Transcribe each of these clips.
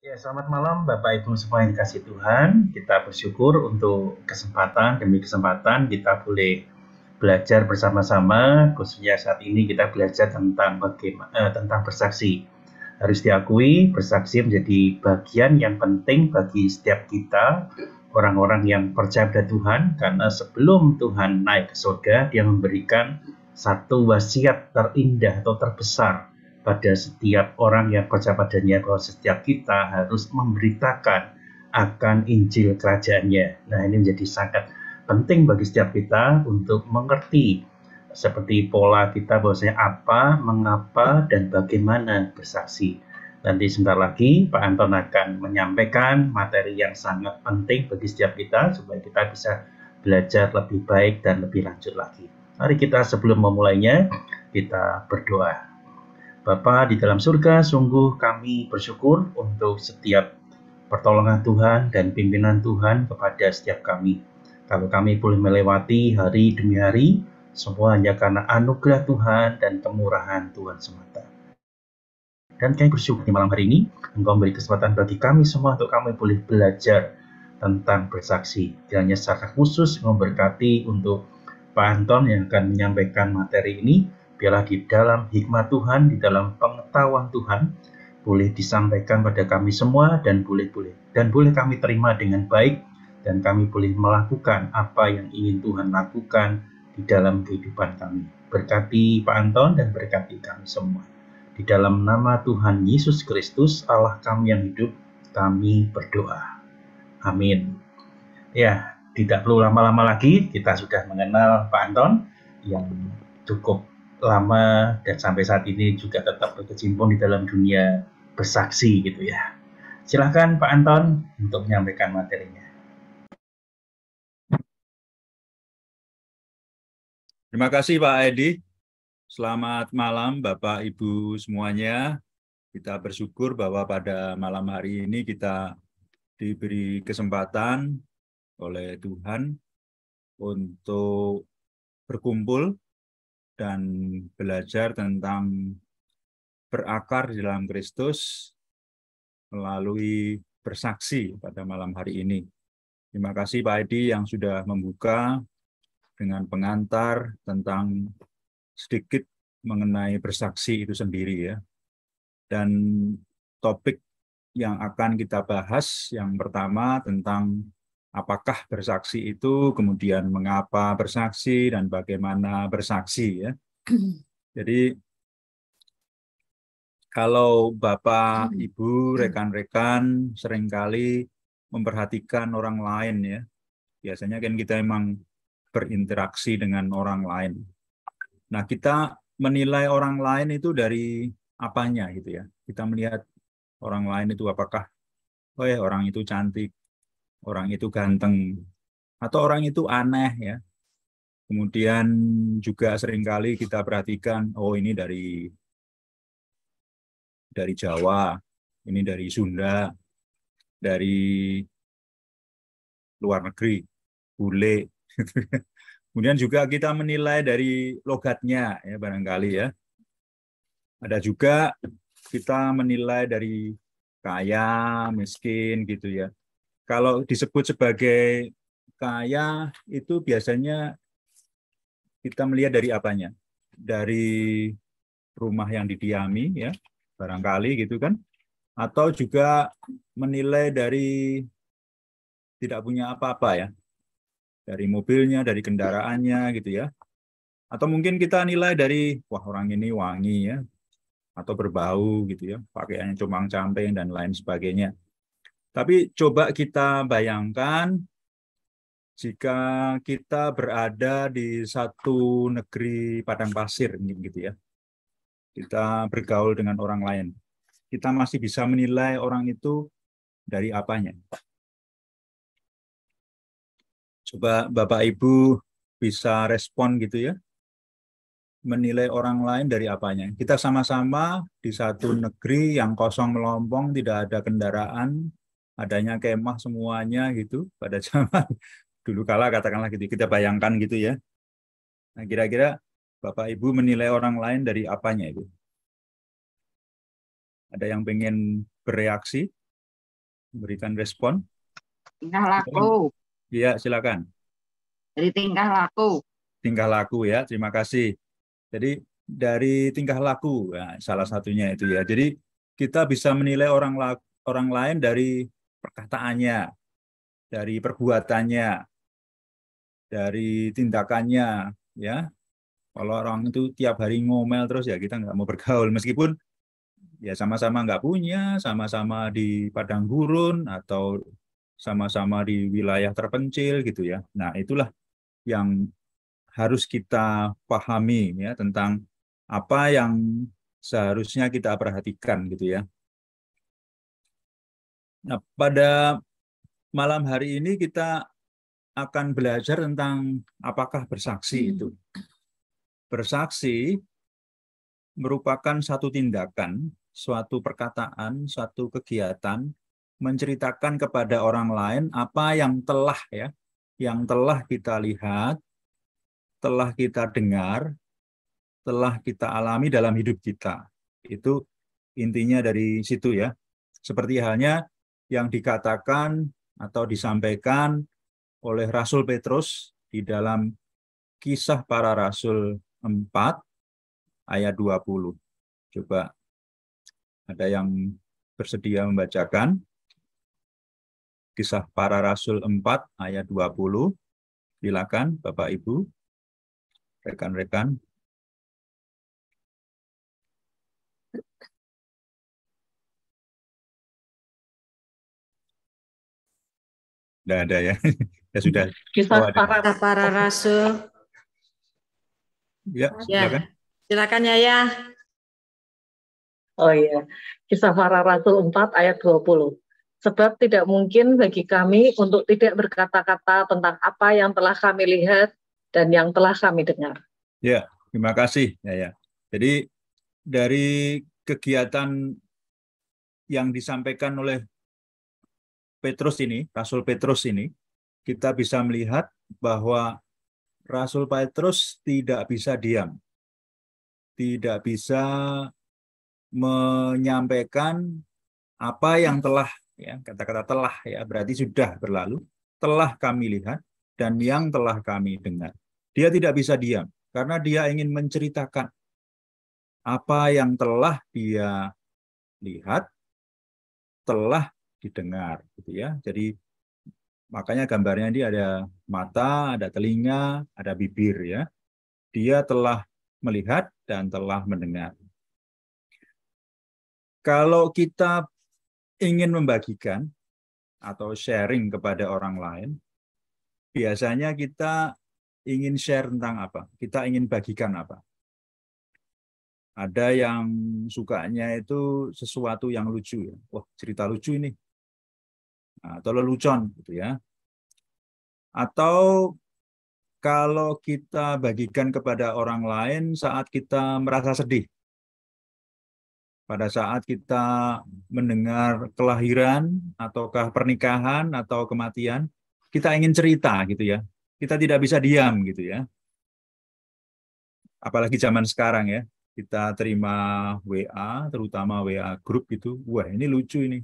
Ya, selamat malam Bapak Ibu semua yang dikasih Tuhan. Kita bersyukur untuk kesempatan demi kesempatan kita boleh belajar bersama-sama. Khususnya saat ini kita belajar tentang bersaksi. Harus diakui, bersaksi menjadi bagian yang penting bagi setiap kita, orang-orang yang percaya pada Tuhan, karena sebelum Tuhan naik ke surga, Dia memberikan satu wasiat terindah atau terbesar pada setiap orang yang percaya padanya, bahwa setiap kita harus memberitakan akan Injil kerajaannya. Nah, ini menjadi sangat penting bagi setiap kita untuk mengerti seperti pola kita bahwasanya apa, mengapa, dan bagaimana bersaksi. Nanti sebentar lagi Pak Anton akan menyampaikan materi yang sangat penting bagi setiap kita supaya kita bisa belajar lebih baik dan lebih lanjut lagi. Mari kita sebelum memulainya, kita berdoa. Bapa di dalam surga, sungguh kami bersyukur untuk setiap pertolongan Tuhan dan pimpinan Tuhan kepada setiap kami. Kalau kami boleh melewati hari demi hari, semua hanya karena anugerah Tuhan dan kemurahan Tuhan semata. Dan kami bersyukur di malam hari ini, Engkau memberi kesempatan bagi kami semua untuk kami boleh belajar tentang bersaksi. Kiranya secara khusus memberkati untuk Pak Anton yang akan menyampaikan materi ini, biarlah di dalam hikmat Tuhan, di dalam pengetahuan Tuhan, boleh disampaikan pada kami semua dan boleh kami terima dengan baik, dan kami boleh melakukan apa yang ingin Tuhan lakukan di dalam kehidupan kami. Berkati Pak Anton dan berkati kami semua. Di dalam nama Tuhan Yesus Kristus, Allah kami yang hidup, kami berdoa. Amin. Ya, tidak perlu lama-lama lagi, kita sudah mengenal Pak Anton yang cukup lama dan sampai saat ini juga tetap berkecimpung di dalam dunia bersaksi gitu ya. Silahkan Pak Anton untuk menyampaikan materinya. Terima kasih Pak Edi. Selamat malam Bapak Ibu semuanya. Kita bersyukur bahwa pada malam hari ini kita diberi kesempatan oleh Tuhan untuk berkumpul dan belajar tentang berakar di dalam Kristus melalui bersaksi pada malam hari ini. Terima kasih Pak Edi yang sudah membuka dengan pengantar tentang sedikit mengenai bersaksi itu sendiri ya. Dan topik yang akan kita bahas yang pertama tentang apakah bersaksi itu, kemudian mengapa bersaksi dan bagaimana bersaksi ya. Jadi kalau Bapak, Ibu, rekan-rekan seringkali memperhatikan orang lain ya. Biasanya kan kita emang berinteraksi dengan orang lain. Nah, kita menilai orang lain itu dari apanya gitu ya. Kita melihat orang lain itu apakah orang itu cantik, orang itu ganteng, atau orang itu aneh ya. Kemudian juga seringkali kita perhatikan, oh ini dari Jawa, ini dari Sunda, dari luar negeri, bule. Kemudian juga kita menilai dari logatnya ya barangkali ya. Ada juga kita menilai dari kaya, miskin gitu ya. Kalau disebut sebagai kaya itu biasanya kita melihat dari apanya? Dari rumah yang didiami ya, barangkali gitu kan. Atau juga menilai dari tidak punya apa-apa ya. Dari mobilnya, dari kendaraannya gitu ya. Atau mungkin kita nilai dari wah orang ini wangi ya, atau berbau gitu ya, pakaiannya comang-camping dan lain sebagainya. Tapi coba kita bayangkan jika kita berada di satu negeri padang pasir gitu ya. Kita bergaul dengan orang lain. Kita masih bisa menilai orang itu dari apanya. Coba Bapak Ibu bisa respon gitu ya. Menilai orang lain dari apanya. Kita sama-sama di satu negeri yang kosong melompong, tidak ada kendaraan, adanya kemah semuanya gitu pada zaman dulu kala katakanlah gitu. Kita bayangkan gitu ya. Nah, kira-kira Bapak Ibu menilai orang lain dari apanya itu? Ada yang pengen bereaksi? memberikan respon. Tingkah laku. Iya, silakan. Dari tingkah laku. Tingkah laku ya, terima kasih. Jadi dari tingkah laku, ya, salah satunya itu ya. Jadi kita bisa menilai orang lain dari perkataannya, dari perbuatannya, dari tindakannya, ya. Kalau orang itu tiap hari ngomel terus ya kita nggak mau bergaul, meskipun ya sama-sama nggak punya, sama-sama di padang gurun atau sama-sama di wilayah terpencil gitu ya. Nah itulah yang harus kita pahami ya tentang apa yang seharusnya kita perhatikan gitu ya. Nah, pada malam hari ini kita akan belajar tentang apakah bersaksi itu. Bersaksi merupakan satu tindakan, suatu perkataan, suatu kegiatan menceritakan kepada orang lain apa yang telah kita lihat, telah kita dengar, telah kita alami dalam hidup kita. Itu intinya dari situ ya. Seperti halnya yang dikatakan atau disampaikan oleh Rasul Petrus di dalam Kisah Para Rasul 4 ayat 20. Coba ada yang bersedia membacakan Kisah Para Rasul 4 ayat 20. Silakan Bapak Ibu, rekan-rekan. Tidak ada ya. Ya sudah. Kisah para rasul. Ya, silakan. Silakan ya. Oh iya, Kisah Para Rasul 4 ayat 20. Sebab tidak mungkin bagi kami untuk tidak berkata-kata tentang apa yang telah kami lihat dan yang telah kami dengar. Ya, terima kasih. Ya. Jadi dari kegiatan yang disampaikan oleh Petrus ini, Rasul Petrus ini, kita bisa melihat bahwa Rasul Petrus tidak bisa diam. Tidak bisa menyampaikan apa yang telah, ya, kata-kata telah ya, berarti sudah berlalu, telah kami lihat dan yang telah kami dengar. Dia tidak bisa diam karena dia ingin menceritakan apa yang telah dia lihat, telah didengar gitu ya. Jadi makanya gambarnya dia ada mata, ada telinga, ada bibir ya. Dia telah melihat dan telah mendengar. Kalau kita ingin membagikan atau sharing kepada orang lain, biasanya kita ingin share tentang apa? Kita ingin bagikan apa? Ada yang sukanya itu sesuatu yang lucu ya. Wah, cerita lucu ini. Atau lelucon gitu ya. Atau kalau kita bagikan kepada orang lain saat kita merasa sedih. Pada saat kita mendengar kelahiran ataukah pernikahan atau kematian, kita ingin cerita gitu ya. Kita tidak bisa diam gitu ya. Apalagi zaman sekarang ya. Kita terima WA, terutama WA grup gitu. Wah, ini lucu ini.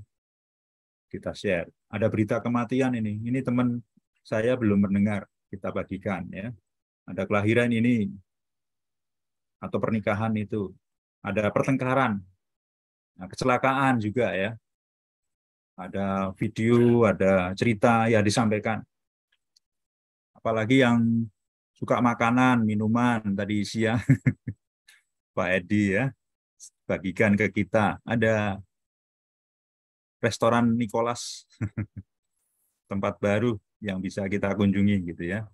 Kita share. Ada berita kematian ini. Ini teman saya belum mendengar. Kita bagikan ya. Ada kelahiran ini atau pernikahan itu. Ada pertengkaran. Nah, kecelakaan juga ya. Ada video, ada cerita ya disampaikan. Apalagi yang suka makanan, minuman tadi siang Pak Edi ya bagikan ke kita. Ada restoran Nicholas, tempat baru yang bisa kita kunjungi gitu ya.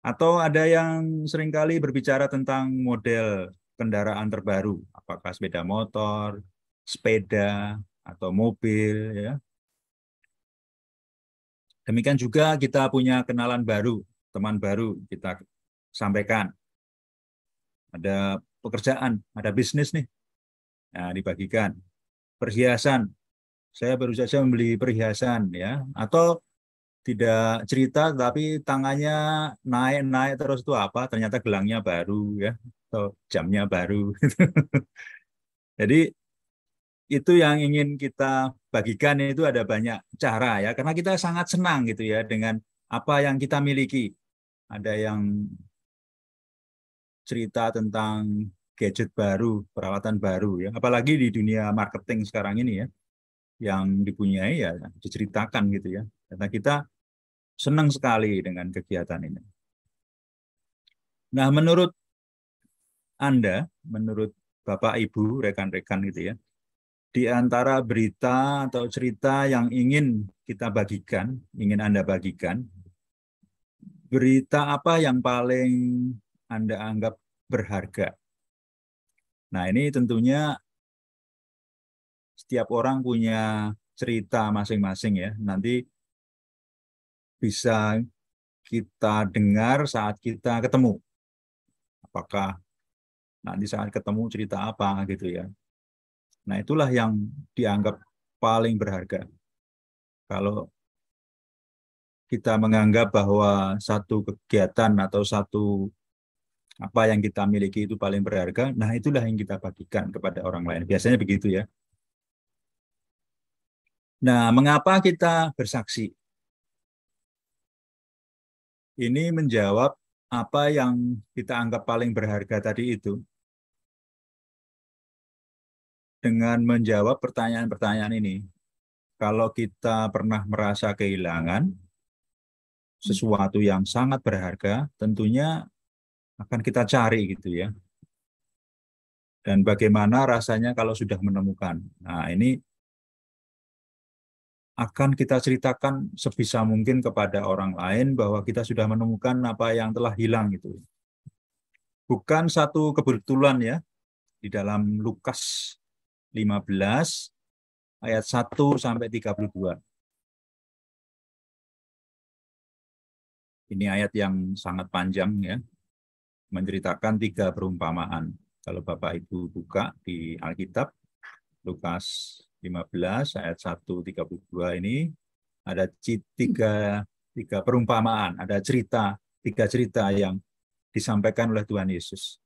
Atau ada yang seringkali berbicara tentang model kendaraan terbaru, apakah sepeda motor, sepeda, atau mobil ya. Demikian juga kita punya kenalan baru, teman baru kita sampaikan. Ada pekerjaan, ada bisnis nih. Nah, dibagikan. Perhiasan. Saya baru saja membeli perhiasan ya, atau tidak cerita tapi tangannya naik terus itu apa? Ternyata gelangnya baru ya, atau jamnya baru. Jadi itu yang ingin kita bagikan itu ada banyak cara ya, karena kita sangat senang gitu ya dengan apa yang kita miliki. Ada yang cerita tentang gadget baru, peralatan baru ya, apalagi di dunia marketing sekarang ini ya, yang dipunyai ya diceritakan gitu ya. Karena kita senang sekali dengan kegiatan ini. Nah, menurut Anda, menurut Bapak, Ibu, rekan-rekan gitu ya, di antara berita atau cerita yang ingin kita bagikan, ingin Anda bagikan, berita apa yang paling Anda anggap berharga? Nah, ini tentunya setiap orang punya cerita masing-masing ya. Nanti bisa kita dengar saat kita ketemu. Apakah nanti saat ketemu cerita apa gitu ya. Nah, itulah yang dianggap paling berharga. Kalau kita menganggap bahwa satu kegiatan atau satu apa yang kita miliki itu paling berharga, nah itulah yang kita bagikan kepada orang lain. Biasanya begitu ya. Nah, mengapa kita bersaksi? Ini menjawab apa yang kita anggap paling berharga tadi itu. Dengan menjawab pertanyaan-pertanyaan ini, kalau kita pernah merasa kehilangan sesuatu yang sangat berharga, tentunya akan kita cari gitu ya. Dan bagaimana rasanya kalau sudah menemukan. Nah, ini akan kita ceritakan sebisa mungkin kepada orang lain bahwa kita sudah menemukan apa yang telah hilang itu. Bukan satu kebetulan ya, di dalam Lukas 15 ayat 1 sampai 32. Ini ayat yang sangat panjang ya, menceritakan 3 perumpamaan. Kalau Bapak Ibu buka di Alkitab, Lukas 15 ayat 1-32 ini ada tiga perumpamaan, ada tiga cerita yang disampaikan oleh Tuhan Yesus.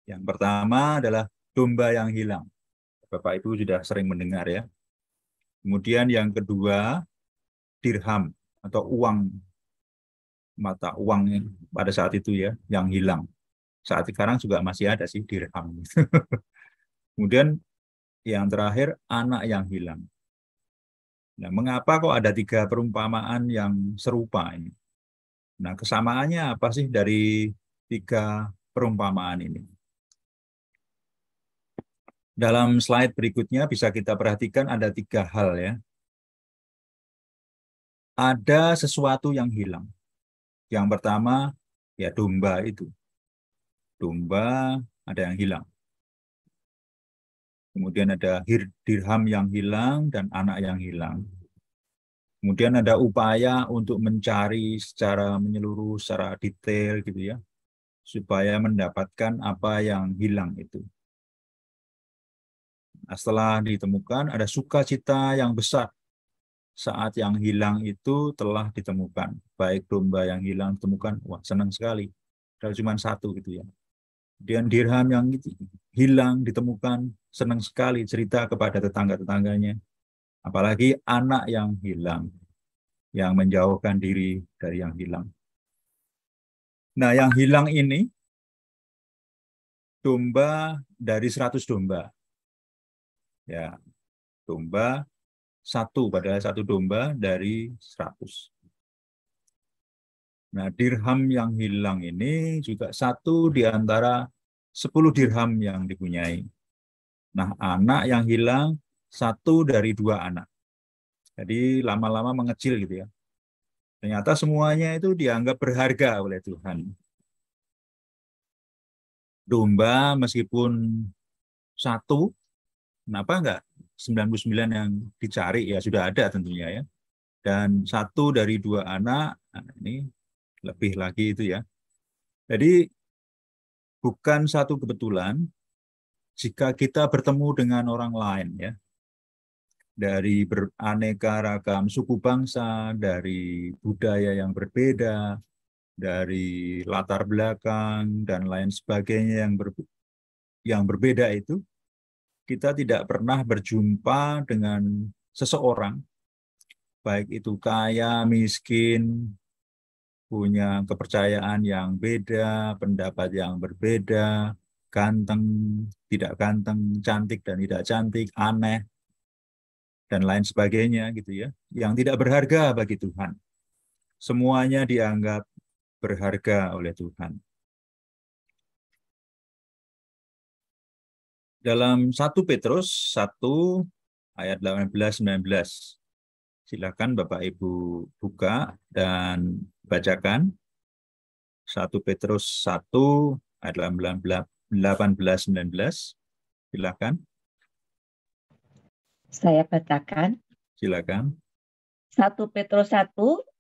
Yang pertama adalah domba yang hilang. Bapak Ibu sudah sering mendengar ya. Kemudian yang kedua, dirham atau uang, mata uang pada saat itu ya, yang hilang. Saat sekarang juga masih ada sih dirham. Kemudian yang terakhir, anak yang hilang. Nah, mengapa kok ada 3 perumpamaan yang serupa ini? Nah, kesamaannya apa sih dari 3 perumpamaan ini? Dalam slide berikutnya bisa kita perhatikan ada 3 hal ya. Ada sesuatu yang hilang. Yang pertama, ya domba itu. Domba ada yang hilang. Kemudian ada dirham yang hilang dan anak yang hilang. Kemudian ada upaya untuk mencari secara menyeluruh, secara detail gitu ya, supaya mendapatkan apa yang hilang itu. Nah, setelah ditemukan, ada sukacita yang besar saat yang hilang itu telah ditemukan. Baik domba yang hilang ditemukan, wah senang sekali. Kalau cuma 1 gitu ya. Dan dirham yang hilang ditemukan, senang sekali cerita kepada tetangga-tetangganya. Apalagi anak yang hilang, yang menjauhkan diri dari yang hilang. Nah, yang hilang ini domba dari 100 domba. Ya, domba 1, padahal 1 domba dari 100. Nah, dirham yang hilang ini juga 1 di antara 10 dirham yang dipunyai. Nah, anak yang hilang 1 dari 2 anak. Jadi lama-lama mengecil gitu ya. Ternyata semuanya itu dianggap berharga oleh Tuhan. Domba meskipun 1, kenapa enggak 99 yang dicari ya sudah ada tentunya ya. Dan 1 dari 2 anak, nah ini lebih lagi itu ya. Jadi bukan satu kebetulan jika kita bertemu dengan orang lain ya. Dari beraneka ragam suku bangsa, dari budaya yang berbeda, dari latar belakang dan lain sebagainya yang berbeda itu, kita tidak pernah berjumpa dengan seseorang, baik itu kaya, miskin, punya kepercayaan yang beda, pendapat yang berbeda, ganteng, tidak ganteng, cantik dan tidak cantik, aneh, dan lain sebagainya gitu ya, yang tidak berharga bagi Tuhan. Semuanya dianggap berharga oleh Tuhan. Dalam 1 Petrus 1 ayat 18-19. Silakan Bapak Ibu buka dan bacakan. 1 Petrus 1 ayat 18-19. Silakan. Saya bacakan. Silakan. 1 Petrus 1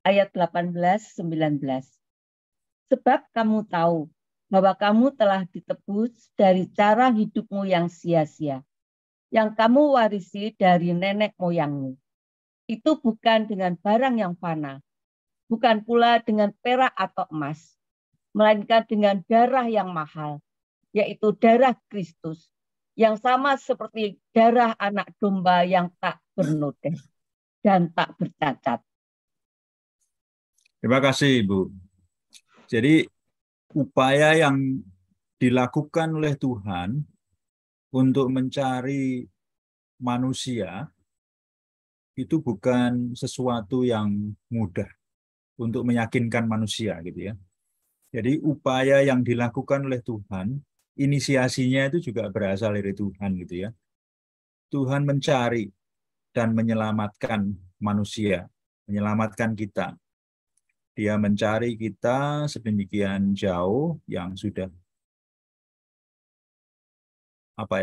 ayat 18-19. Sebab kamu tahu bahwa kamu telah ditebus dari cara hidupmu yang sia-sia, yang kamu warisi dari nenek moyangmu. Itu bukan dengan barang yang fana, bukan pula dengan perak atau emas, melainkan dengan darah yang mahal, yaitu darah Kristus, yang sama seperti darah anak domba yang tak bernoda dan tak bercacat. Terima kasih, Ibu. Jadi, upaya yang dilakukan oleh Tuhan untuk mencari manusia itu bukan sesuatu yang mudah untuk meyakinkan manusia gitu ya. Jadi upaya yang dilakukan oleh Tuhan, inisiasinya itu juga berasal dari Tuhan gitu ya. Tuhan mencari dan menyelamatkan manusia, menyelamatkan kita. Dia mencari kita sedemikian jauh yang sudah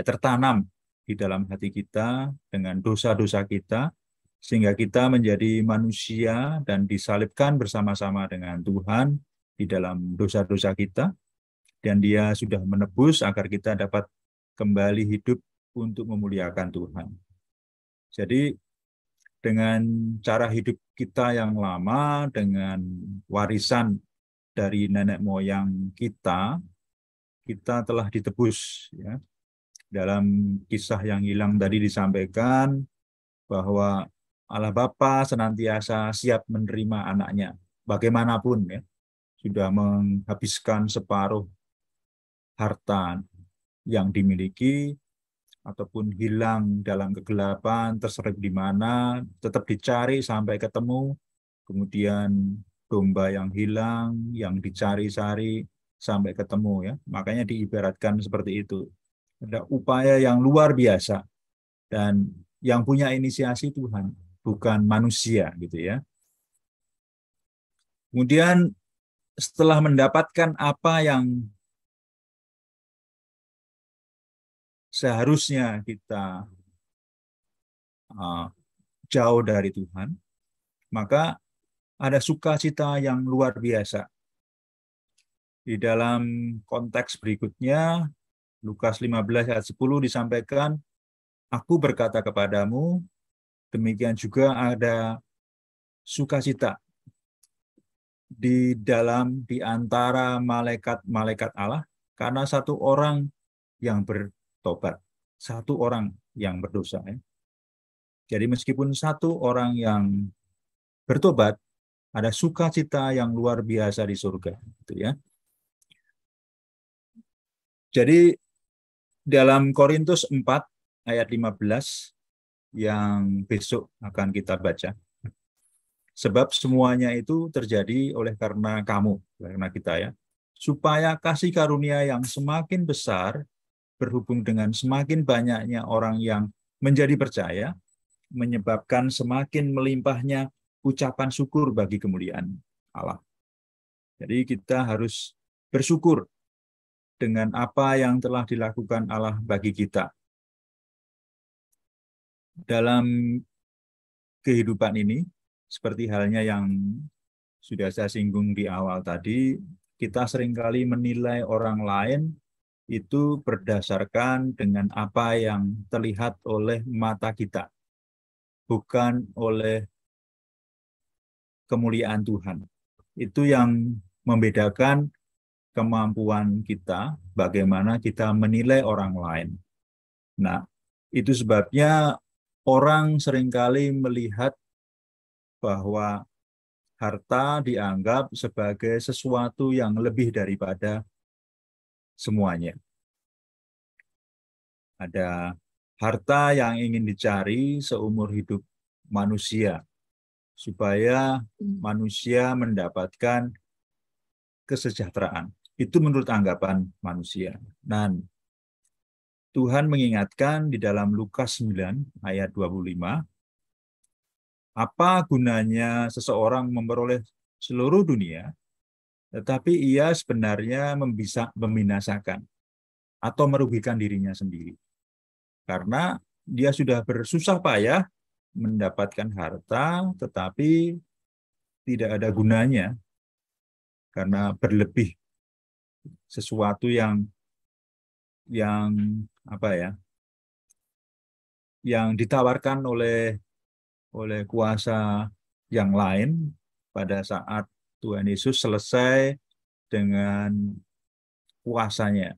tertanam di dalam hati kita dengan dosa-dosa kita, sehingga kita menjadi manusia dan disalibkan bersama-sama dengan Tuhan di dalam dosa-dosa kita, dan Dia sudah menebus agar kita dapat kembali hidup untuk memuliakan Tuhan. Jadi dengan cara hidup kita yang lama, dengan warisan dari nenek moyang kita telah ditebus ya. Dalam kisah yang hilang tadi disampaikan bahwa Allah Bapa senantiasa siap menerima anaknya, bagaimanapun ya, sudah menghabiskan separuh harta yang dimiliki, ataupun hilang dalam kegelapan, terserap di mana, tetap dicari sampai ketemu, kemudian domba yang hilang, yang dicari-cari sampai ketemu ya, makanya diibaratkan seperti itu. Ada upaya yang luar biasa, dan yang punya inisiasi Tuhan, bukan manusia gitu ya. Kemudian setelah mendapatkan apa yang seharusnya kita jauh dari Tuhan, maka ada sukacita yang luar biasa. Di dalam konteks berikutnya, Lukas 15 ayat 10 disampaikan, aku berkata kepadamu, demikian juga ada sukacita di antara malaikat-malaikat Allah, karena satu orang yang bertobat, satu orang yang berdosa. Ya. Jadi meskipun satu orang yang bertobat, ada sukacita yang luar biasa di surga. Gitu ya. Jadi dalam Korintus 4 ayat 15 yang besok akan kita baca. Sebab semuanya itu terjadi oleh karena kamu, karena kita ya. Supaya kasih karunia yang semakin besar berhubung dengan semakin banyaknya orang yang menjadi percaya, menyebabkan semakin melimpahnya ucapan syukur bagi kemuliaan Allah. Jadi kita harus bersyukur dengan apa yang telah dilakukan Allah bagi kita. Dalam kehidupan ini, seperti halnya yang sudah saya singgung di awal tadi, kita seringkali menilai orang lain itu berdasarkan dengan apa yang terlihat oleh mata kita, bukan oleh kemuliaan Tuhan. Itu yang membedakan kemampuan kita, bagaimana kita menilai orang lain. Nah, Itu sebabnya orang seringkali melihat bahwa harta dianggap sebagai sesuatu yang lebih daripada semuanya. Ada harta yang ingin dicari seumur hidup manusia, supaya manusia mendapatkan kesejahteraan. Itu menurut anggapan manusia. Dan Tuhan mengingatkan di dalam Lukas 9 ayat 25, apa gunanya seseorang memperoleh seluruh dunia, tetapi ia sebenarnya membinasakan atau merugikan dirinya sendiri. Karena dia sudah bersusah payah mendapatkan harta, tetapi tidak ada gunanya karena berlebih sesuatu yang apa ya, yang ditawarkan oleh kuasa yang lain pada saat Tuhan Yesus selesai dengan kuasanya.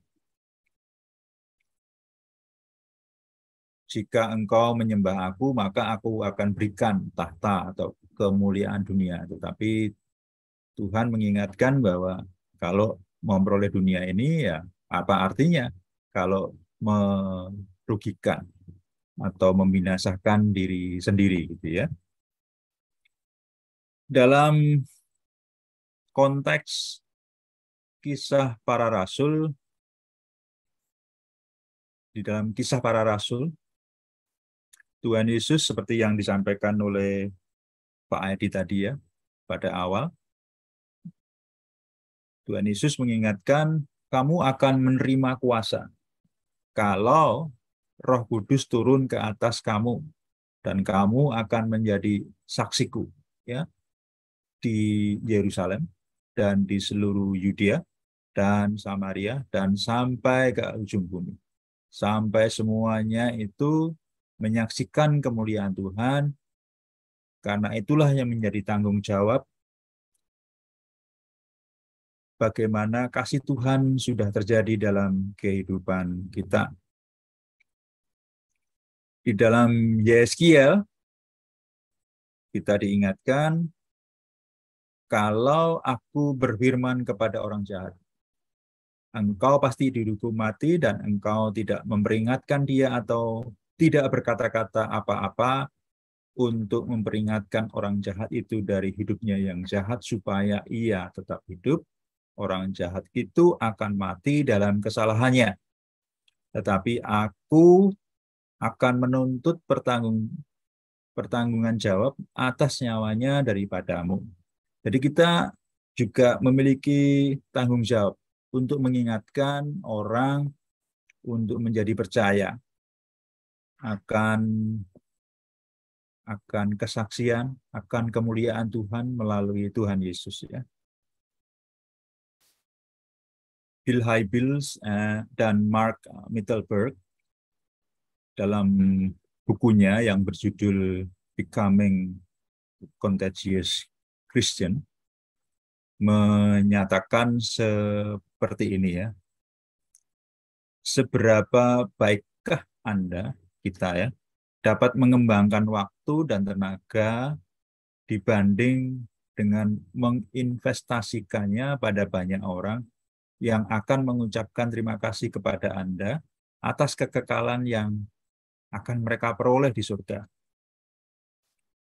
Jika engkau menyembah aku, maka aku akan berikan tahta atau kemuliaan dunia. Tetapi Tuhan mengingatkan bahwa kalau memperoleh dunia ini, ya apa artinya kalau merugikan atau membinasakan diri sendiri, gitu ya. Dalam konteks kisah para rasul, di dalam kisah para rasul, Tuhan Yesus seperti yang disampaikan oleh Pak Edi tadi ya, pada awal, Tuhan Yesus mengingatkan, kamu akan menerima kuasa kalau Roh Kudus turun ke atas kamu, dan kamu akan menjadi saksiku ya di Yerusalem dan di seluruh Yudea dan Samaria dan sampai ke ujung bumi. Sampai semuanya itu menyaksikan kemuliaan Tuhan. Karena itulah yang menjadi tanggung jawab bagaimana kasih Tuhan sudah terjadi dalam kehidupan kita. Di dalam Yeskiel, kita diingatkan, kalau aku berfirman kepada orang jahat, engkau pasti dihukum mati dan engkau tidak memperingatkan dia atau tidak berkata-kata apa-apa untuk memperingatkan orang jahat itu dari hidupnya yang jahat supaya ia tetap hidup, orang jahat itu akan mati dalam kesalahannya. Tetapi aku akan menuntut pertanggungan jawab atas nyawanya daripadamu. Jadi kita juga memiliki tanggung jawab untuk mengingatkan orang untuk menjadi percaya akan kesaksian, akan kemuliaan Tuhan melalui Tuhan Yesus ya. Bill Hybels dan Mark Mittelberg dalam bukunya yang berjudul Becoming Contagious Christian menyatakan seperti ini ya. Seberapa baikkah Anda, kita ya, dapat mengembangkan waktu dan tenaga dibanding dengan menginvestasikannya pada banyak orang yang akan mengucapkan terima kasih kepada Anda atas kekekalan yang akan mereka peroleh di surga.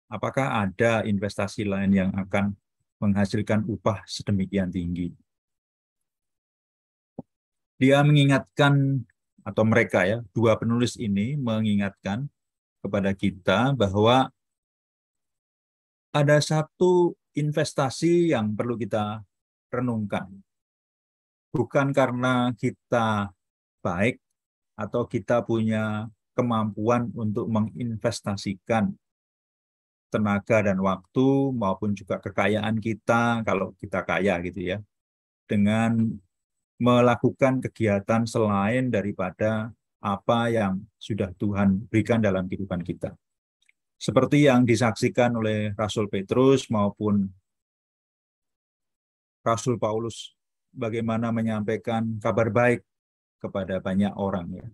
Apakah ada investasi lain yang akan menghasilkan upah sedemikian tinggi? Dia mengingatkan, atau mereka ya, dua penulis ini mengingatkan kepada kita bahwa ada satu investasi yang perlu kita renungkan. Bukan karena kita baik atau kita punya kemampuan untuk menginvestasikan tenaga dan waktu maupun juga kekayaan kita, kalau kita kaya gitu ya, dengan melakukan kegiatan selain daripada apa yang sudah Tuhan berikan dalam kehidupan kita. Seperti yang disaksikan oleh Rasul Petrus maupun Rasul Paulus, bagaimana menyampaikan kabar baik kepada banyak orang ya,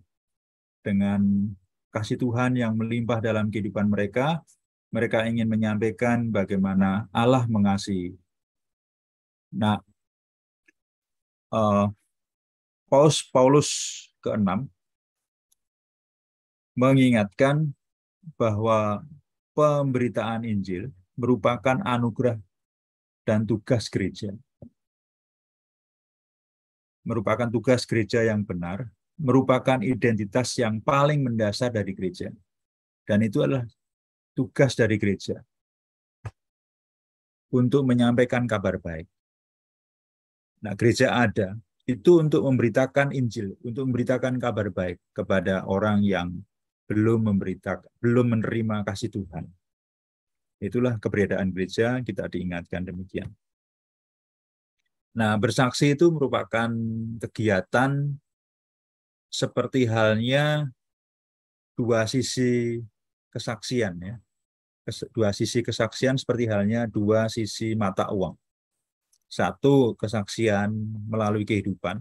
dengan kasih Tuhan yang melimpah dalam kehidupan mereka. Mereka ingin menyampaikan bagaimana Allah mengasihi. Nah, Paulus ke-6 mengingatkan bahwa pemberitaan Injil merupakan anugerah dan tugas gereja. Merupakan tugas gereja yang benar, merupakan identitas yang paling mendasar dari gereja. Dan itu adalah tugas dari gereja untuk menyampaikan kabar baik. Nah, gereja ada itu untuk memberitakan Injil, untuk memberitakan kabar baik kepada orang yang belum menerima kasih Tuhan. Itulah keberadaan gereja, kita diingatkan demikian. Nah, bersaksi itu merupakan kegiatan seperti halnya dua sisi kesaksian, ya. Dua sisi kesaksian seperti halnya dua sisi mata uang. Satu, kesaksian melalui kehidupan,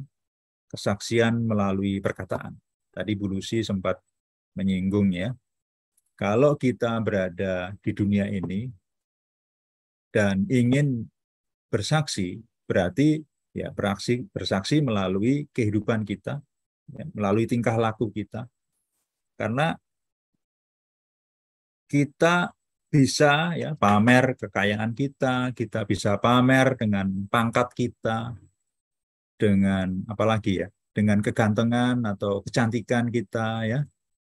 kesaksian melalui perkataan. Tadi Bu Lucy sempat menyinggung, ya. Kalau kita berada di dunia ini dan ingin bersaksi, berarti ya bersaksi melalui kehidupan kita, ya, melalui tingkah laku kita. Karena kita bisa ya pamer kekayaan kita bisa pamer dengan pangkat kita, dengan apalagi ya, dengan kegantengan atau kecantikan kita, ya,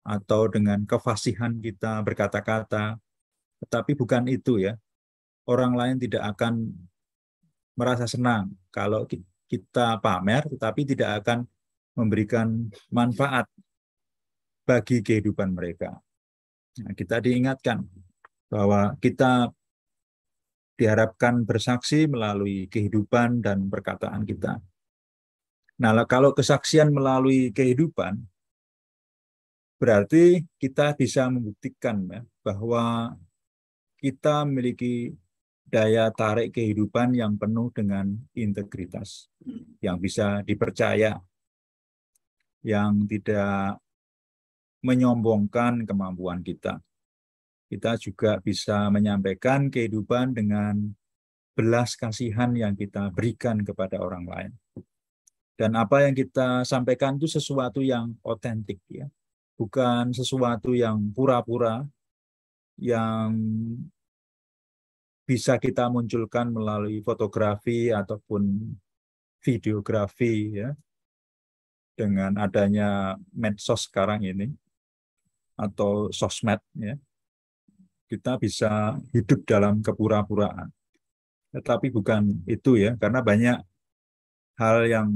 atau dengan kefasihan kita berkata-kata. Tetapi bukan itu, ya. Orang lain tidak akan merasa senang kalau kita pamer, tetapi tidak akan memberikan manfaat bagi kehidupan mereka. Nah, kita diingatkan bahwa kita diharapkan bersaksi melalui kehidupan dan perkataan kita. Nah, kalau kesaksian melalui kehidupan, berarti kita bisa membuktikan, ya, bahwa kita memiliki daya tarik kehidupan yang penuh dengan integritas, yang bisa dipercaya, yang tidak menyombongkan kemampuan kita. Kita juga bisa menyampaikan kehidupan dengan belas kasihan yang kita berikan kepada orang lain. Dan apa yang kita sampaikan itu sesuatu yang otentik, ya. Bukan sesuatu yang pura-pura, yang bisa kita munculkan melalui fotografi ataupun videografi, ya. Dengan adanya medsos sekarang ini, atau sosmed, ya. Kita bisa hidup dalam kepura-puraan. Tetapi bukan itu, ya, karena banyak hal yang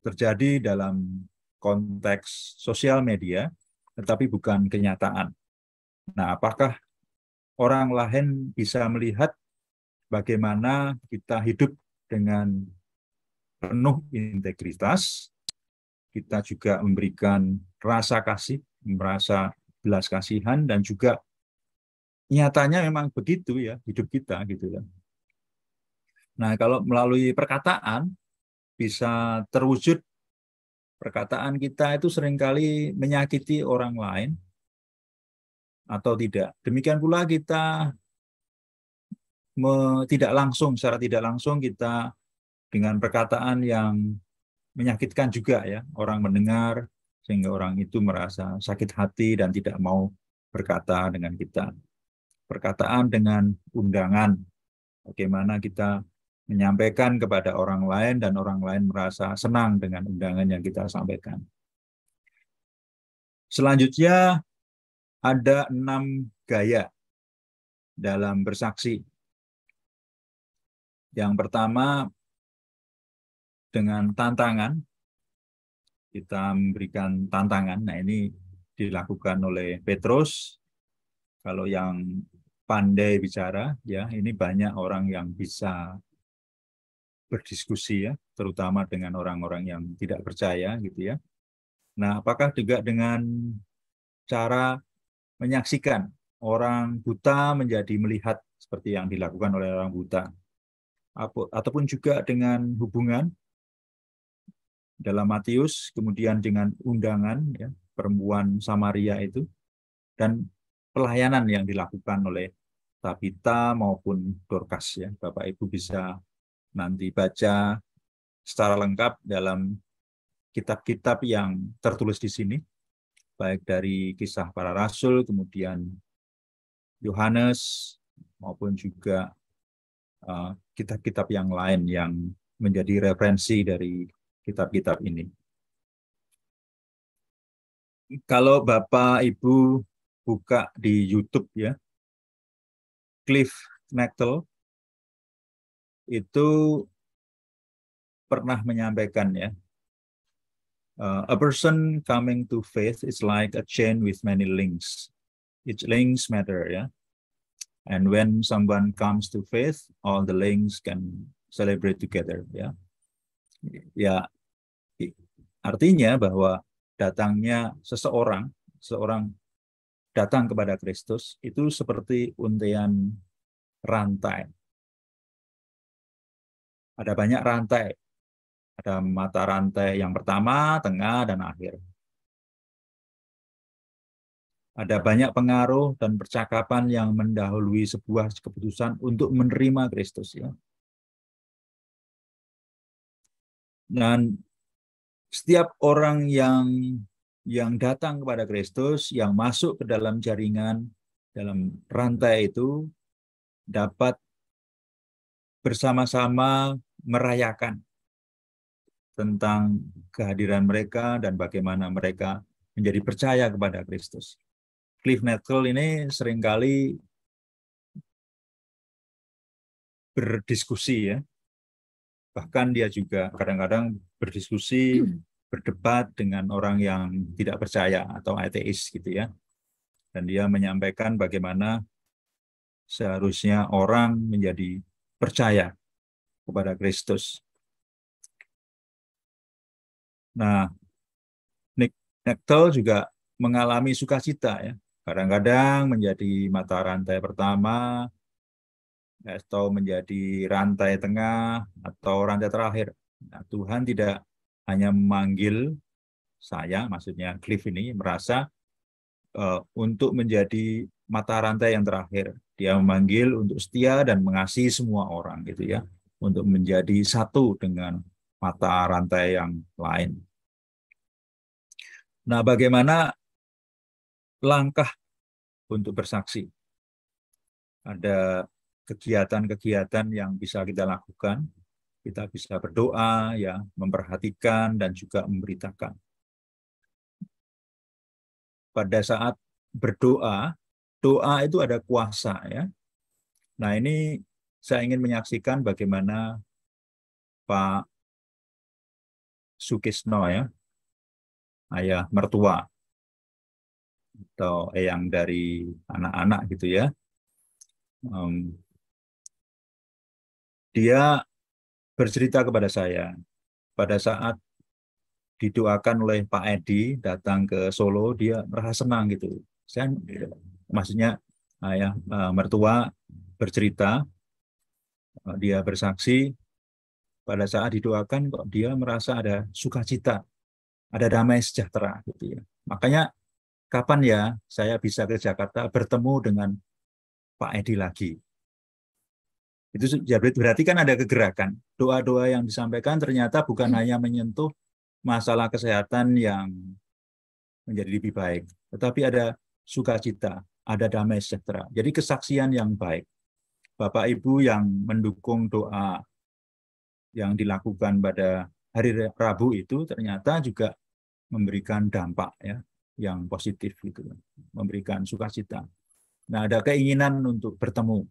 terjadi dalam konteks sosial media, tetapi bukan kenyataan. Nah, apakah orang lain bisa melihat bagaimana kita hidup dengan penuh integritas, kita juga memberikan rasa kasih, merasa belas kasihan, dan juga nyatanya memang begitu, ya, hidup kita gitu, ya. Nah, kalau melalui perkataan bisa terwujud, perkataan kita itu seringkali menyakiti orang lain atau tidak. Demikian pula kita secara tidak langsung kita dengan perkataan yang menyakitkan juga, ya, orang mendengar sehingga orang itu merasa sakit hati dan tidak mau berkata dengan kita. Perkataan dengan undangan, bagaimana kita menyampaikan kepada orang lain dan orang lain merasa senang dengan undangan yang kita sampaikan. Selanjutnya ada 6 gaya dalam bersaksi. Yang pertama, dengan tantangan. Kita memberikan tantangan. Nah, ini dilakukan oleh Petrus. Kalau yang pandai bicara, ya, ini banyak orang yang bisa berdiskusi, ya, terutama dengan orang-orang yang tidak percaya, gitu, ya. Nah, apakah juga dengan cara menyaksikan orang buta menjadi melihat seperti yang dilakukan oleh orang buta, ataupun juga dengan hubungan dalam Matius, kemudian dengan undangan, ya, perempuan Samaria itu, dan pelayanan yang dilakukan oleh Tabita maupun Dorcas ya. Bapak Ibu bisa nanti baca secara lengkap dalam kitab-kitab yang tertulis di sini, baik dari Kisah Para Rasul, kemudian Yohanes, maupun juga kitab-kitab yang lain yang menjadi referensi dari kitab-kitab ini. Kalau Bapak Ibu buka di YouTube ya, Cliff Knechtel itu pernah menyampaikan ya, a person coming to faith is like a chain with many links. Each links matter ya. And when someone comes to faith, all the links can celebrate together ya. Ya, artinya bahwa datangnya seseorang datang kepada Kristus itu seperti untaian rantai. Ada banyak rantai. Ada mata rantai yang pertama, tengah, dan akhir. Ada banyak pengaruh dan percakapan yang mendahului sebuah keputusan untuk menerima Kristus ya. Dan setiap orang yang datang kepada Kristus, yang masuk ke dalam jaringan, dalam rantai itu, dapat bersama-sama merayakan tentang kehadiran mereka dan bagaimana mereka menjadi percaya kepada Kristus. Cliff Knechtel ini seringkali berdiskusi ya. Bahkan dia juga kadang-kadang berdiskusi, berdebat dengan orang yang tidak percaya atau ateis gitu ya. Dan dia menyampaikan bagaimana seharusnya orang menjadi percaya kepada Kristus. Nah, Knechtel juga mengalami sukacita ya. Kadang-kadang menjadi mata rantai pertama, atau menjadi rantai tengah, atau rantai terakhir. Nah, Tuhan tidak hanya memanggil saya, maksudnya Cliff ini merasa untuk menjadi mata rantai yang terakhir. Dia memanggil untuk setia dan mengasihi semua orang gitu ya, untuk menjadi satu dengan mata rantai yang lain. Nah, bagaimana langkah untuk bersaksi? Ada kegiatan-kegiatan yang bisa kita lakukan. Kita bisa berdoa, ya, memperhatikan dan juga memberitakan. Pada saat berdoa, doa itu ada kuasa ya. Nah, ini saya ingin menyaksikan bagaimana Pak Sukisno ya, ayah mertua atau eyang dari anak-anak gitu ya. Dia bercerita kepada saya pada saat didoakan oleh Pak Edi datang ke Solo, dia merasa senang gitu. Saya maksudnya ayah mertua bercerita, dia bersaksi pada saat didoakan kok dia merasa ada sukacita, ada damai sejahtera gitu ya. Makanya kapan ya saya bisa ke Jakarta bertemu dengan Pak Edi lagi. Itu berarti kan ada kegerakan. Doa-doa yang disampaikan ternyata bukan hanya menyentuh masalah kesehatan yang menjadi lebih baik, tetapi ada sukacita, ada damai sejahtera. Jadi kesaksian yang baik. Bapak Ibu yang mendukung doa yang dilakukan pada hari Rabu itu ternyata juga memberikan dampak ya yang positif gitu, memberikan sukacita. Nah, ada keinginan untuk bertemu.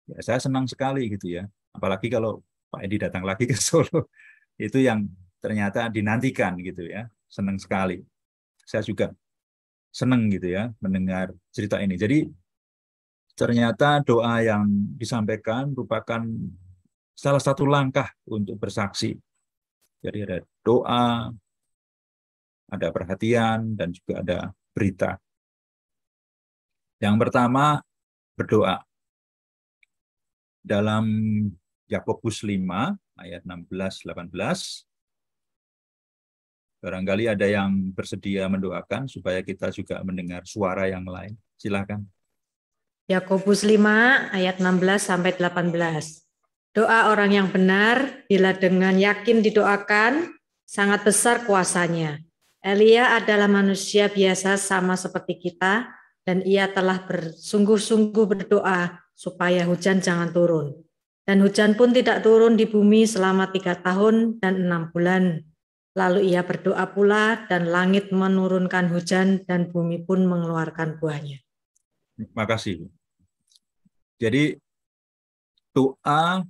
Ya, saya senang sekali gitu ya. Apalagi kalau Pak Edi datang lagi ke Solo, itu yang ternyata dinantikan gitu ya. Senang sekali. Saya juga senang gitu ya mendengar cerita ini. Jadi ternyata doa yang disampaikan merupakan salah satu langkah untuk bersaksi. Jadi ada doa, ada perhatian, dan juga ada berita. Yang pertama, berdoa. Dalam Yakobus 5 ayat 16-18, Barangkali ada yang bersedia mendoakan supaya kita juga mendengar suara yang lain. Silakan. Yakobus 5 ayat 16 sampai 18. Doa orang yang benar bila dengan yakin didoakan sangat besar kuasanya. Elia adalah manusia biasa sama seperti kita dan ia telah bersungguh-sungguh berdoa supaya hujan jangan turun. Dan hujan pun tidak turun di bumi selama 3 tahun dan 6 bulan. Lalu ia berdoa pula dan langit menurunkan hujan dan bumi pun mengeluarkan buahnya. Makasih. Jadi doa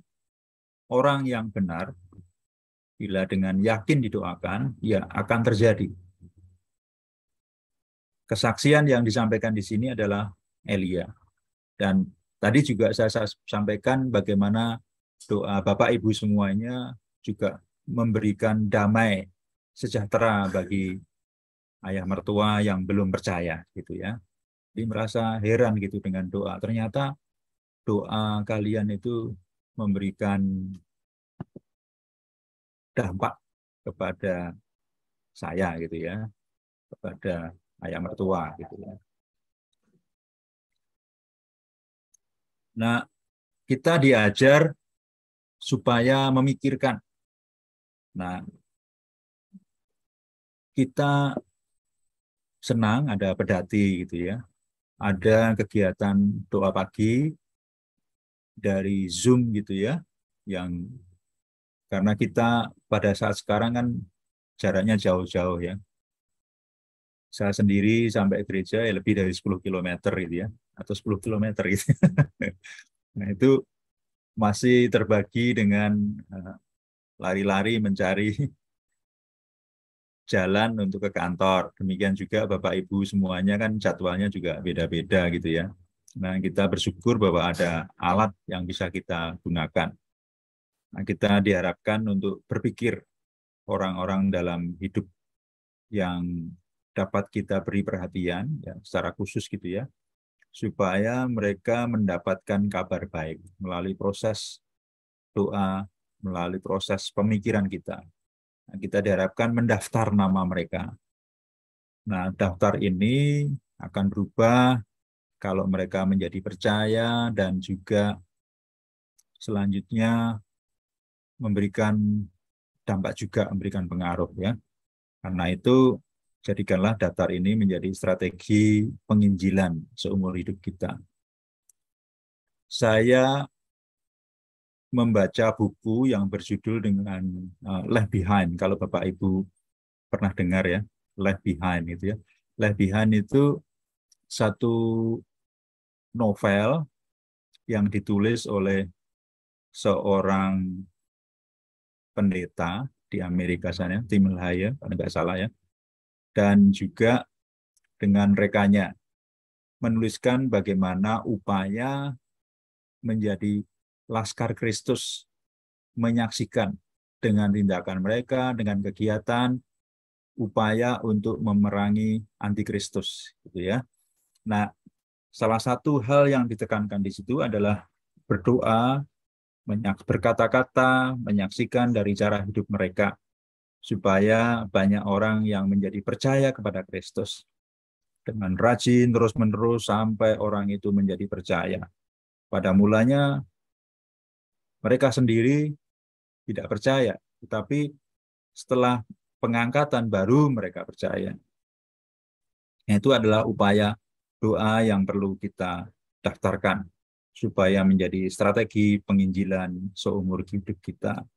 orang yang benar bila dengan yakin didoakan, ya akan terjadi. Kesaksian yang disampaikan di sini adalah Elia. Dan tadi juga saya sampaikan bagaimana doa Bapak Ibu semuanya juga memberikan damai sejahtera bagi ayah mertua yang belum percaya gitu ya. Jadi merasa heran gitu dengan doa. Ternyata doa kalian itu memberikan dampak kepada saya gitu ya, kepada ayah mertua gitu ya. Nah, kita diajar supaya memikirkan. Nah, kita senang ada pedati gitu ya. Ada kegiatan doa pagi dari Zoom gitu ya, yang karena kita pada saat sekarang kan jaraknya jauh-jauh ya. Saya sendiri sampai gereja ya lebih dari 10 km gitu ya, atau 10 km gitu. Nah, itu masih terbagi dengan lari-lari mencari jalan untuk ke kantor. Demikian juga Bapak Ibu semuanya kan jadwalnya juga beda-beda gitu ya. Nah, kita bersyukur bahwa ada alat yang bisa kita gunakan. Nah, kita diharapkan untuk berpikir orang-orang dalam hidup yang dapat kita beri perhatian ya, secara khusus gitu ya, supaya mereka mendapatkan kabar baik melalui proses doa, melalui proses pemikiran kita. Nah, kita diharapkan mendaftar nama mereka. Nah, daftar ini akan berubah kalau mereka menjadi percaya dan juga selanjutnya memberikan dampak juga, memberikan pengaruh ya. Karena itu jadikanlah daftar ini menjadi strategi penginjilan seumur hidup kita. Saya membaca buku yang berjudul dengan Left Behind. Kalau Bapak Ibu pernah dengar ya, Left Behind itu ya. Left Behind itu satu novel yang ditulis oleh seorang pendeta di Amerika sana, Tim LaHaye, kalau nggak salah ya. Dan juga dengan rekannya menuliskan bagaimana upaya menjadi Laskar Kristus, menyaksikan dengan tindakan mereka, dengan kegiatan, upaya untuk memerangi antikristus, gitu ya. Nah, salah satu hal yang ditekankan di situ adalah berdoa, berkata-kata, menyaksikan dari cara hidup mereka, supaya banyak orang yang menjadi percaya kepada Kristus. Dengan rajin, terus-menerus, sampai orang itu menjadi percaya. Pada mulanya, mereka sendiri tidak percaya, tetapi setelah pengangkatan baru mereka percaya. Itu adalah upaya doa yang perlu kita daftarkan supaya menjadi strategi penginjilan seumur hidup kita.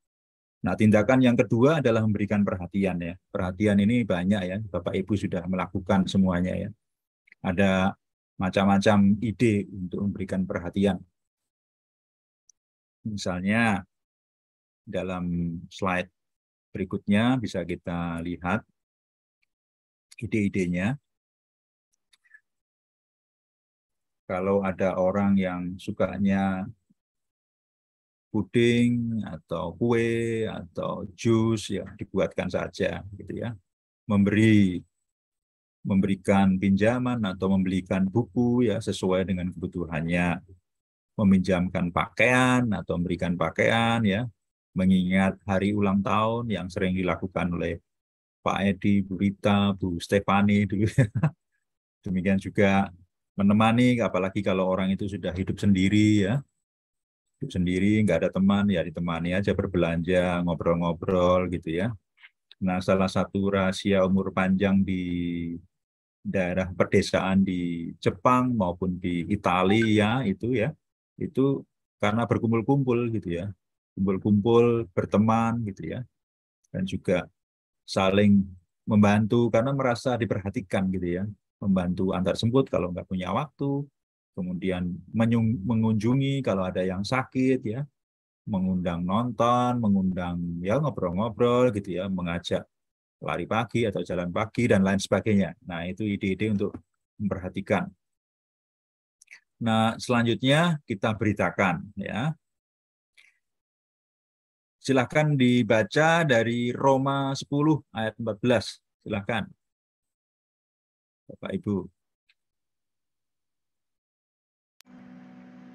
Nah, tindakan yang kedua adalah memberikan perhatian ya. Perhatian ini banyak ya, Bapak Ibu sudah melakukan semuanya ya. Ada macam-macam ide untuk memberikan perhatian. Misalnya dalam slide berikutnya bisa kita lihat ide-idenya. Kalau ada orang yang sukanya puding atau kue atau jus ya dibuatkan saja gitu ya. Memberikan pinjaman atau membelikan buku ya sesuai dengan kebutuhannya. Meminjamkan pakaian atau memberikan pakaian ya, mengingat hari ulang tahun yang sering dilakukan oleh Pak Edi, Bu Rita, Bu Stefani dulu. Demikian juga menemani, apalagi kalau orang itu sudah hidup sendiri ya. Hidup sendiri, nggak ada teman, ya ditemani aja berbelanja, ngobrol-ngobrol gitu ya. Nah, salah satu rahasia umur panjang di daerah pedesaan di Jepang maupun di Italia itu ya, itu karena berkumpul-kumpul gitu ya. Kumpul-kumpul, berteman gitu ya. Dan juga saling membantu karena merasa diperhatikan gitu ya. Membantu antar jemput kalau nggak punya waktu, kemudian mengunjungi kalau ada yang sakit ya, mengundang nonton, mengundang ya ngobrol-ngobrol gitu ya, mengajak lari pagi atau jalan pagi dan lain sebagainya. Nah, itu ide-ide untuk memperhatikan. Nah, selanjutnya kita beritakan ya. Silahkan dibaca dari Roma 10 ayat 14. Silahkan. Bapak Ibu.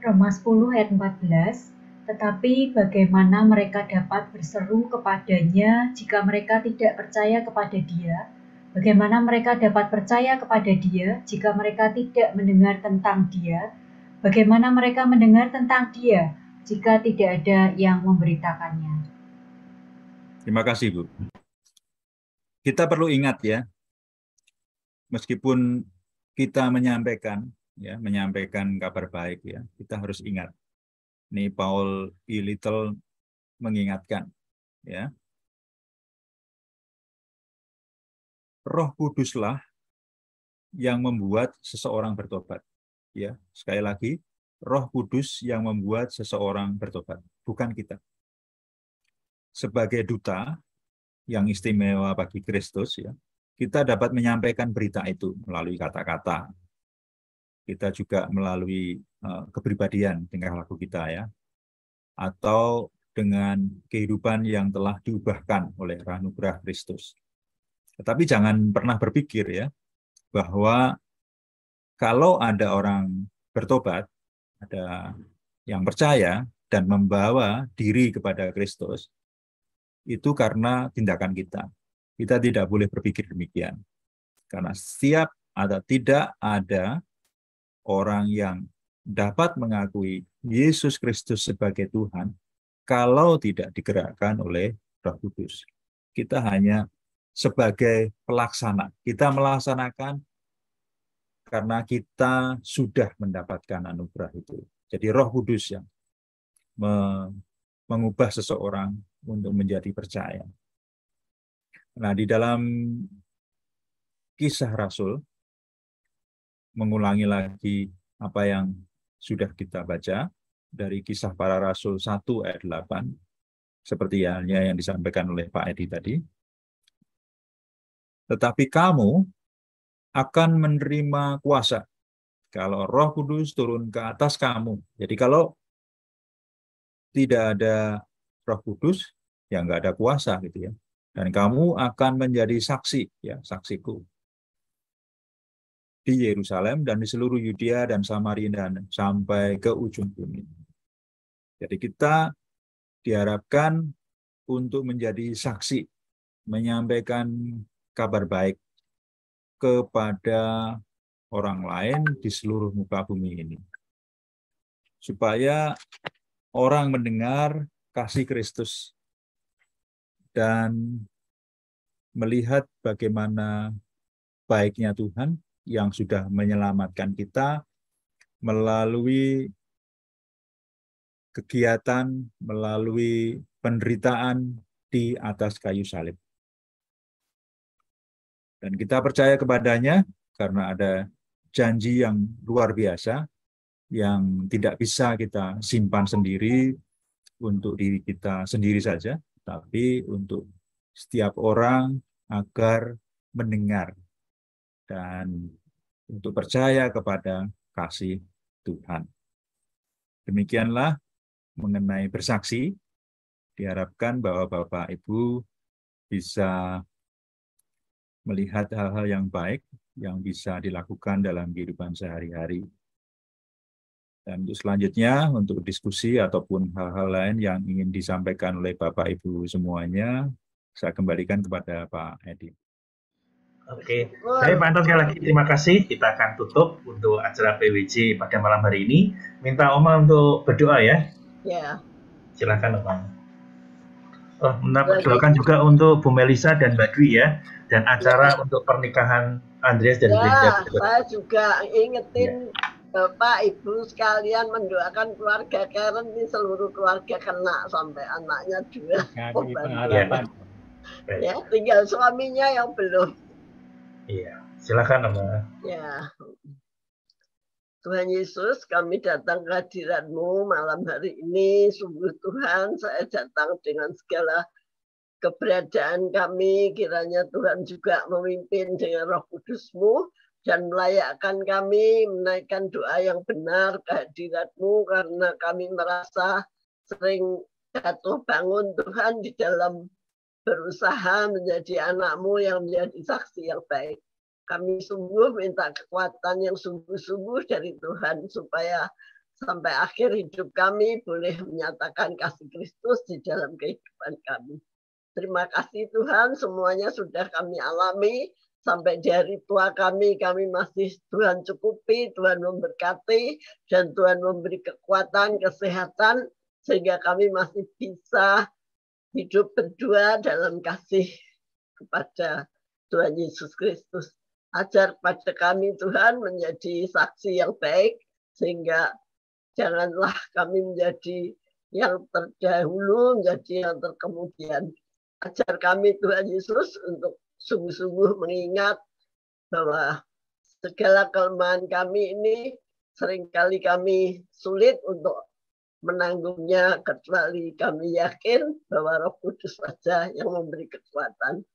Roma 10 ayat 14, tetapi bagaimana mereka dapat berseru kepadanya jika mereka tidak percaya kepada Dia? Bagaimana mereka dapat percaya kepada Dia jika mereka tidak mendengar tentang Dia? Bagaimana mereka mendengar tentang Dia jika tidak ada yang memberitakannya? Terima kasih, Bu. Kita perlu ingat ya, meskipun kita menyampaikan kabar baik ya, kita harus ingat. Ini Paul E. Little mengingatkan ya. Roh Kuduslah yang membuat seseorang bertobat. Ya, sekali lagi, Roh Kudus yang membuat seseorang bertobat, bukan kita. Sebagai duta yang istimewa bagi Kristus ya, kita dapat menyampaikan berita itu melalui kata-kata. Kita juga melalui kepribadian tingkah laku kita ya, atau dengan kehidupan yang telah diubahkan oleh anugerah Kristus. Tetapi jangan pernah berpikir ya bahwa kalau ada orang bertobat, ada yang percaya dan membawa diri kepada Kristus, itu karena tindakan kita. Kita tidak boleh berpikir demikian. Karena setiap atau tidak ada orang yang dapat mengakui Yesus Kristus sebagai Tuhan kalau tidak digerakkan oleh Roh Kudus. Kita hanya sebagai pelaksana. Kita melaksanakan karena kita sudah mendapatkan anugerah itu. Jadi Roh Kudus yang mengubah seseorang untuk menjadi percaya. Nah, di dalam Kisah Rasul, mengulangi lagi apa yang sudah kita baca dari Kisah Para Rasul 1 ayat 8, seperti halnya yang disampaikan oleh Pak Edi tadi. Tetapi kamu akan menerima kuasa kalau Roh Kudus turun ke atas kamu. Jadi kalau tidak ada Roh Kudus, ya nggak ada kuasa gitu ya. Dan kamu akan menjadi saksi, ya saksiku di Yerusalem dan di seluruh Yudea dan Samaria dan sampai ke ujung bumi. Jadi kita diharapkan untuk menjadi saksi, menyampaikan kabar baik kepada orang lain di seluruh muka bumi ini. Supaya orang mendengar kasih Kristus dan melihat bagaimana baiknya Tuhan yang sudah menyelamatkan kita melalui kegiatan, melalui penderitaan di atas kayu salib. Dan kita percaya kepadanya karena ada janji yang luar biasa yang tidak bisa kita simpan sendiri untuk diri kita sendiri saja, tapi untuk setiap orang agar mendengar dan untuk percaya kepada kasih Tuhan. Demikianlah mengenai bersaksi. Diharapkan bahwa Bapak Ibu bisa melihat hal-hal yang baik yang bisa dilakukan dalam kehidupan sehari-hari. Dan untuk selanjutnya, untuk diskusi ataupun hal-hal lain yang ingin disampaikan oleh Bapak Ibu semuanya, saya kembalikan kepada Pak Edi. Oke, baik Pak Anton, sekali lagi terima kasih. Kita akan tutup untuk acara PWJ pada malam hari ini. Minta Oma untuk berdoa ya. Ya. Silakan Oma. Doakan juga untuk Bu Melisa dan Mbak Dwi ya, dan acara untuk pernikahan Andreas dan Brenda. Saya juga ingetin Bapak Ibu sekalian mendoakan keluarga Karen, di seluruh keluarga kena sampai anaknya juga. Ya, tinggal suaminya yang belum. Iya, silakan Oma. Ya. Tuhan Yesus, kami datang ke hadirat-Mu malam hari ini. Sungguh Tuhan, saya datang dengan segala keberadaan kami. Kiranya Tuhan juga memimpin dengan Roh Kudus-Mu dan melayakkan kami menaikkan doa yang benar ke hadirat-Mu, karena kami merasa sering jatuh bangun Tuhan di dalam berusaha menjadi anak-Mu yang menjadi saksi yang baik. Kami sungguh minta kekuatan yang sungguh-sungguh dari Tuhan supaya sampai akhir hidup kami boleh menyatakan kasih Kristus di dalam kehidupan kami. Terima kasih Tuhan, semuanya sudah kami alami. Sampai di hari tua kami masih Tuhan cukupi, Tuhan memberkati, dan Tuhan memberi kekuatan, kesehatan, sehingga kami masih bisa hidup berdua dalam kasih kepada Tuhan Yesus Kristus. Ajar pada kami Tuhan menjadi saksi yang baik, sehingga janganlah kami menjadi yang terdahulu, menjadi yang terkemudian. Ajar kami Tuhan Yesus untuk sungguh-sungguh mengingat bahwa segala kelemahan kami ini seringkali kami sulit untuk menanggungnya, kecuali kami yakin bahwa Roh Kudus saja yang memberi kekuatan.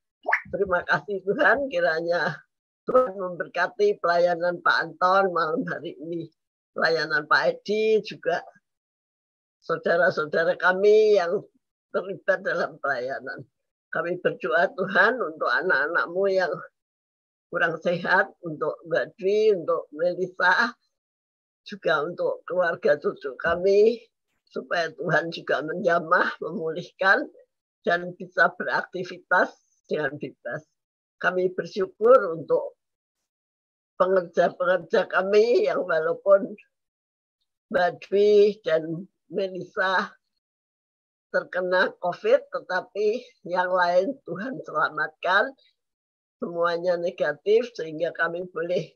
Terima kasih Tuhan, kiranya Tuhan memberkati pelayanan Pak Anton malam hari ini, pelayanan Pak Edi, juga saudara-saudara kami yang terlibat dalam pelayanan. Kami berdoa Tuhan untuk anak-anak-Mu yang kurang sehat, untuk Mbak Dwi, untuk Melisa, juga untuk keluarga cucu kami, supaya Tuhan juga menjamah, memulihkan, dan bisa beraktivitas dengan bebas. Kami bersyukur untuk pengerja-pengerja kami yang walaupun Mbak Dwi dan Melisa terkena COVID, tetapi yang lain Tuhan selamatkan, semuanya negatif, sehingga kami boleh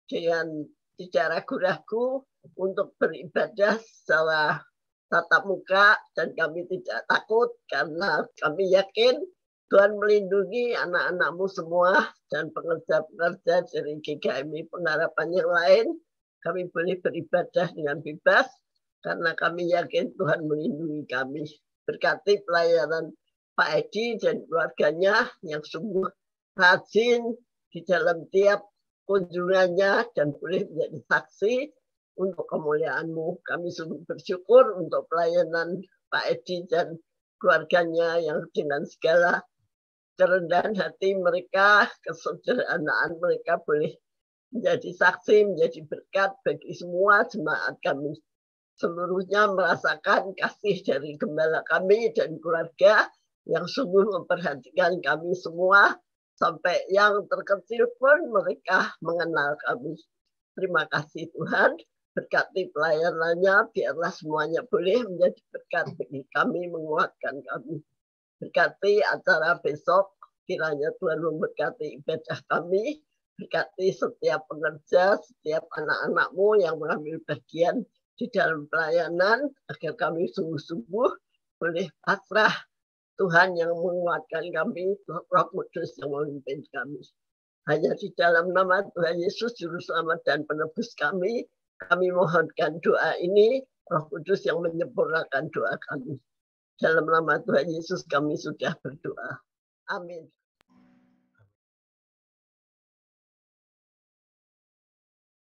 dengan tidak ragu-ragu untuk beribadah secara tatap muka, dan kami tidak takut karena kami yakin Tuhan melindungi anak-anak-Mu semua dan pengerja-pengerja dari GKMI Pengharapan yang lain. Kami boleh beribadah dengan bebas karena kami yakin Tuhan melindungi kami. Berkati pelayanan Pak Edi dan keluarganya yang sungguh rajin di dalam tiap kunjungannya dan boleh menjadi saksi untuk kemuliaan-Mu. Kami sungguh bersyukur untuk pelayanan Pak Edi dan keluarganya yang dengan segala kerendahan hati mereka, kesederhanaan mereka boleh menjadi saksi, menjadi berkat bagi semua jemaat kami. Seluruhnya merasakan kasih dari gembala kami dan keluarga yang sungguh memperhatikan kami semua, sampai yang terkecil pun mereka mengenal kami. Terima kasih Tuhan, berkati pelayanannya, biarlah semuanya boleh menjadi berkat bagi kami, menguatkan kami. Berkati acara besok, kiranya Tuhan memberkati ibadah kami, berkati setiap pengerja, setiap anak-anak-Mu yang mengambil bagian di dalam pelayanan, agar kami sungguh-sungguh boleh pasrah Tuhan yang menguatkan kami, Roh Kudus yang memimpin kami. Hanya di dalam nama Tuhan Yesus, Juru Selamat dan Penebus kami mohonkan doa ini, Roh Kudus yang menyempurnakan doa kami. Dalam nama Tuhan Yesus kami sudah berdoa. Amin.